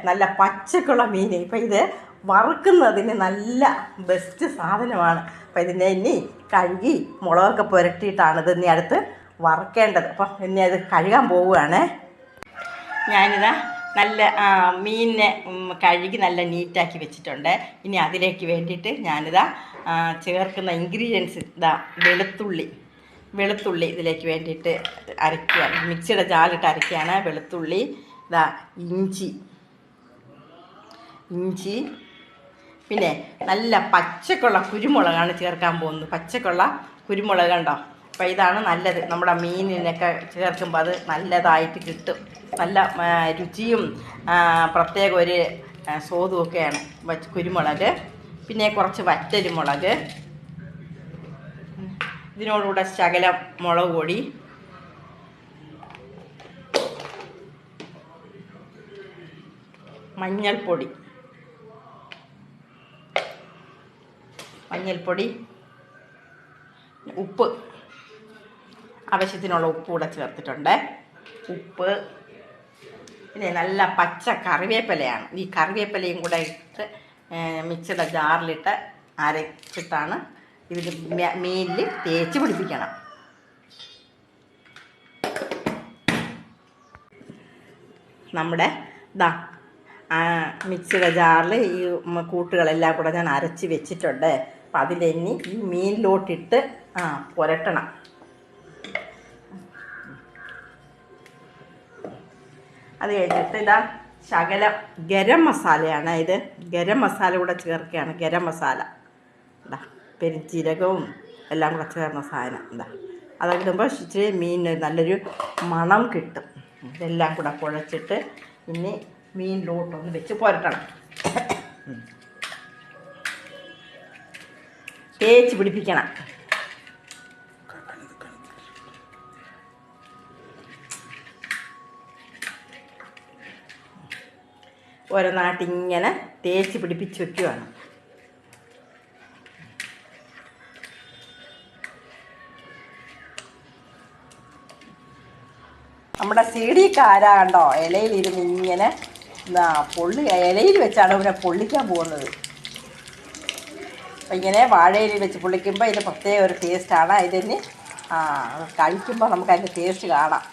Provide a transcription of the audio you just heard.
നല്ല പച്ചക്കുള്ള മീൻ. ഇപ്പം ഇത് വറുക്കുന്നതിന് നല്ല ബെസ്റ്റ് സാധനമാണ്. അപ്പം ഇതിനെ ഇനി കഴുകി മുളകൊക്കെ പുരട്ടിയിട്ടാണ് ഇത് ഇനി അടുത്ത് വറുക്കേണ്ടത്. അപ്പം ഇനി അത് കഴുകാൻ പോവുകയാണേ. ഞാനിതാ നല്ല മീനിനെ കഴുകി നല്ല നീറ്റാക്കി വെച്ചിട്ടുണ്ട്. ഇനി അതിലേക്ക് വേണ്ടിയിട്ട് ഞാനിതാ ചേർക്കുന്ന ഇൻഗ്രീഡിയൻസ് ഇതാ വെളുത്തുള്ളി ഇതിലേക്ക് വേണ്ടിയിട്ട് അരയ്ക്കുകയാണ്. മിക്സിയുടെ ജാറിലിട്ട് അരയ്ക്കുകയാണ്. വെളുത്തുള്ളി, ഇതാ ഇഞ്ചി, പിന്നെ നല്ല പച്ചക്കുള്ള കുരുമുളകാണ് ചേർക്കാൻ പോകുന്നത്. പച്ചക്കുള്ള കുരുമുളക് കണ്ടോ. അപ്പോൾ ഇതാണ് നല്ലത്. നമ്മുടെ മീനിനൊക്കെ ചേർക്കുമ്പോൾ അത് നല്ലതായിട്ട് കിട്ടും. നല്ല രുചിയും പ്രത്യേക ഒരു സ്വാദും ഒക്കെയാണ് കുരുമുളക്. പിന്നെ കുറച്ച് വറ്റൽമുളക്, ഇതിനോടുകൂടെ ശകലം മുളക് പൊടി, മഞ്ഞൾപ്പൊടി, ഉപ്പ്, ആവശ്യത്തിനുള്ള ഉപ്പ് കൂടെ ചേർത്തിട്ടുണ്ട്. ഉപ്പ്, പിന്നെ നല്ല പച്ച കറിവേപ്പിലയാണ്. ഈ കറിവേപ്പിലയും കൂടെ ഇട്ട് മിക്സിയുടെ ജാറിലിട്ട് അരച്ചിട്ടാണ് ഇതിൽ മീനിൽ തേച്ച് പിടിപ്പിക്കണം. നമ്മുടെ മിക്സിയുടെ ജാറിൽ ഈ കൂട്ടുകളെല്ലാം കൂടെ ഞാൻ അരച്ച് വെച്ചിട്ടുണ്ട്. അപ്പം അതിലിനി ഈ മീനിലോട്ടിട്ട് പുരട്ടണം. അത് കഴിഞ്ഞിട്ട് ഇതാ ശകലം ഗരം മസാലയാണ്. ഇത് ഗരം മസാല കൂടെ ചേർക്കുകയാണ്. ഗരം മസാല ഇതാ പെരുംജീരകവും എല്ലാം കൂടെ ചേർന്ന സാധനം. ഇതാ അതിടുമ്പോൾ ഇച്ചിരി മീനിന് നല്ലൊരു മണം കിട്ടും. ഇതെല്ലാം കൂടെ കുഴച്ചിട്ട് ഇനി മീനിലോട്ടൊന്ന് വെച്ച് പുരട്ടണം. തേച്ച് പിടിപ്പിക്കണം. ഓരോ നാട്ടിങ്ങനെ തേച്ച് പിടിപ്പിച്ച് വയ്ക്കുകയാണ്. നമ്മുടെ സീഡിക്കാര കണ്ടോ ഇലയിലിരുന്ന് ഇങ്ങനെ ഇലയിൽ വെച്ചാണ് ഇവരെ പൊള്ളിക്കാൻ പോകുന്നത്. അപ്പം ഇങ്ങനെ വാഴയിലയിൽ വെച്ച് പൊള്ളിക്കുമ്പോൾ ഇതിന് പ്രത്യേക ഒരു ടേസ്റ്റാണ്. ഇതിന് കഴിക്കുമ്പോൾ നമുക്കതിൻ്റെ ടേസ്റ്റ് കാണാം.